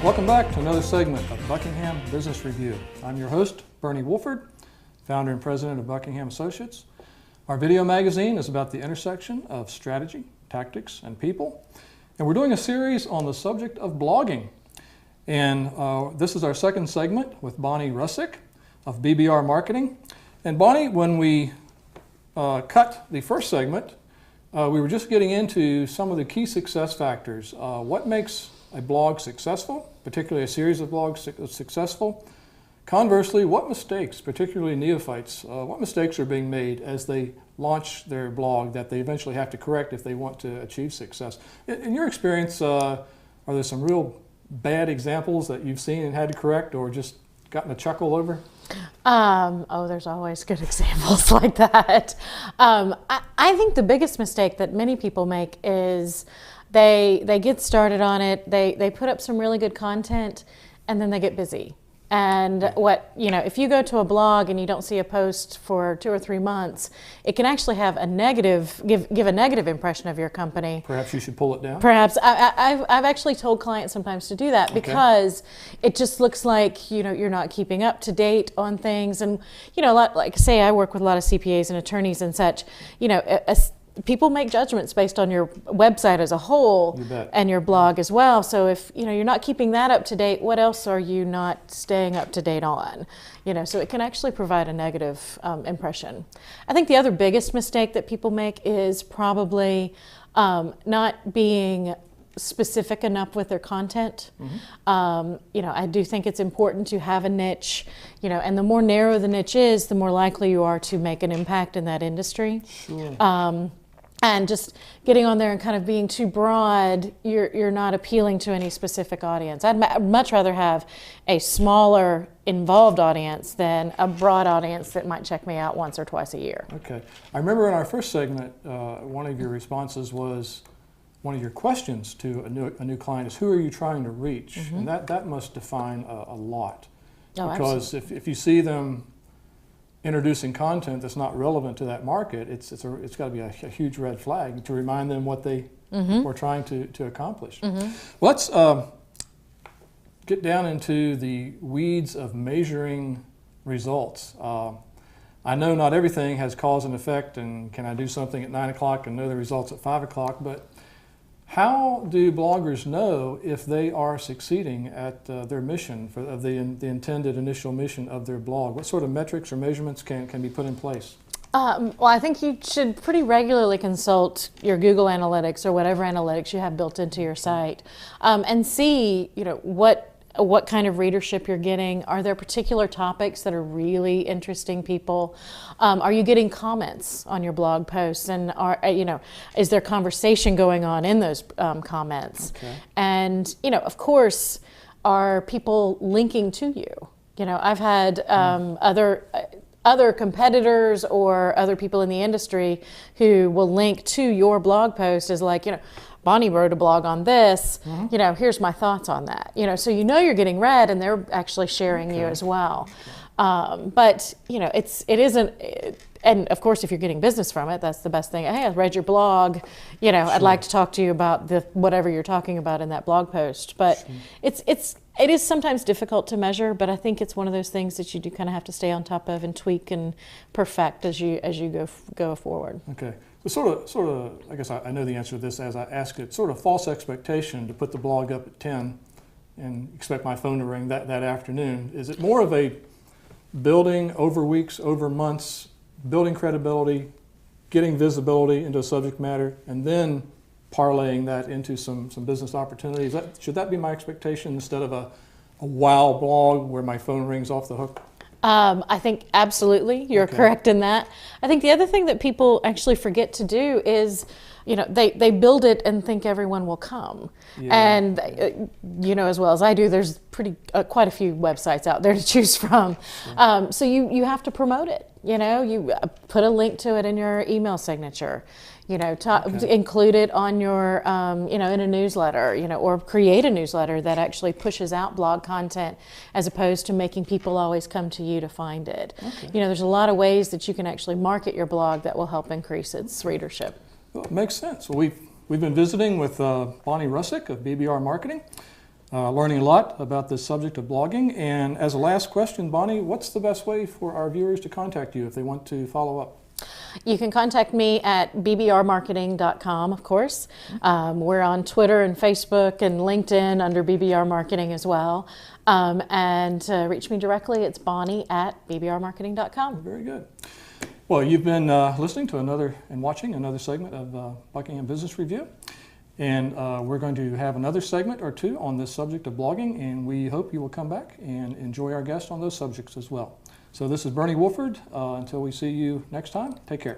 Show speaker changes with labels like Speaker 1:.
Speaker 1: Welcome back to another segment of Buckingham Business Review. I'm your host, Bonnie Wolford, founder and president of Buckingham Associates. Our video magazine is about the intersection of strategy, tactics, and people. And we're doing a series on the subject of blogging. And this is our second segment with Bonnie Ruszczyk of BBR Marketing. And Bonnie, when we cut the first segment, we were just getting into some of the key success factors. What makes a blog successful, particularly a series of blogs successful? Conversely, what mistakes, particularly neophytes, what mistakes are being made as they launch their blog that they eventually have to correct if they want to achieve success? In your experience, are there some real bad examples that you've seen and had to correct or just gotten a chuckle over?
Speaker 2: There's always good examples like that. I think the biggest mistake that many people make is they get started on it, they put up some really good content, and then they get busy. And if you go to a blog and you don't see a post for 2 or 3 months, it can actually have a negative, give a negative impression of your company.
Speaker 1: Perhaps you should pull it down?
Speaker 2: Perhaps. I've actually told clients sometimes to do that because it just looks like, you're not keeping up to date on things. And, like say I work with a lot of CPAs and attorneys and such, people make judgments based on your website as a whole and your blog as well. So if you're not keeping that up to date, what else are you not staying up to date on? So it can actually provide a negative impression. I think the other biggest mistake that people make is probably not being specific enough with their content. Mm-hmm. I do think it's important to have a niche, and the more narrow the niche is, the more likely you are to make an impact in that industry. Sure. And just getting on there and kind of being too broad, you're not appealing to any specific audience. I'd much rather have a smaller, involved audience than a broad audience that might check me out once or twice a year.
Speaker 1: Okay. I remember in our first segment, one of your responses was, one of your questions to a new client is, who are you trying to reach? Mm-hmm. And that must define a lot.
Speaker 2: Oh,
Speaker 1: because if you see them introducing content that's not relevant to that market, it's got to be a huge red flag to remind them what they were trying to accomplish. Mm-hmm. Let's get down into the weeds of measuring results. I know not everything has cause and effect, and can I do something at 9 o'clock and know the results at 5 o'clock, but how do bloggers know if they are succeeding at their mission, of the intended initial mission of their blog? What sort of metrics or measurements can be put in place?
Speaker 2: Well, I think you should pretty regularly consult your Google Analytics or whatever analytics you have built into your site, and see what kind of readership you're getting. Are there particular topics that are really interesting people? Are you getting comments on your blog posts? And is there conversation going on in those comments? Okay. And of course, are people linking to you? I've had other competitors or other people in the industry who will link to your blog post as like, Bonnie wrote a blog on this, here's my thoughts on that. So you're getting read and they're actually sharing you as well. But it isn't, and of course if you're getting business from it, that's the best thing. Hey, I read your blog, sure. I'd like to talk to you about whatever you're talking about in that blog post. But sure. It is sometimes difficult to measure, but I think it's one of those things that you do kind of have to stay on top of and tweak and perfect as you go forward. Okay.
Speaker 1: Sort of, I guess I know the answer to this as I ask it, sort of false expectation to put the blog up at 10 and expect my phone to ring that afternoon. Is it more of a building over weeks, over months, building credibility, getting visibility into a subject matter, and then parlaying that into some business opportunities? Should that be my expectation instead of a wow blog where my phone rings off the hook?
Speaker 2: I think absolutely you're correct in that. I think the other thing that people actually forget to do is, they build it and think everyone will come. Yeah. And as well as I do, there's quite a few websites out there to choose from. Sure. So you have to promote it. You put a link to it in your email signature. Include it on your, in a newsletter, or create a newsletter that actually pushes out blog content as opposed to making people always come to you to find it. Okay. There's a lot of ways that you can actually market your blog that will help increase its readership.
Speaker 1: Well, it makes sense. Well, we've been visiting with Bonnie Ruszczyk of BBR Marketing. learning a lot about this subject of blogging. And as a last question, Bonnie, what's the best way for our viewers to contact you if they want to follow up?
Speaker 2: You can contact me at bbrmarketing.com, of course. We're on Twitter and Facebook and LinkedIn under BBR Marketing as well. And reach me directly, it's Bonnie at bbrmarketing.com.
Speaker 1: Very good. Well, you've been listening to and watching another segment of Buckingham Business Review. And we're going to have another segment or two on this subject of blogging, and we hope you will come back and enjoy our guests on those subjects as well. So this is Bernie Wolford. Until we see you next time, take care.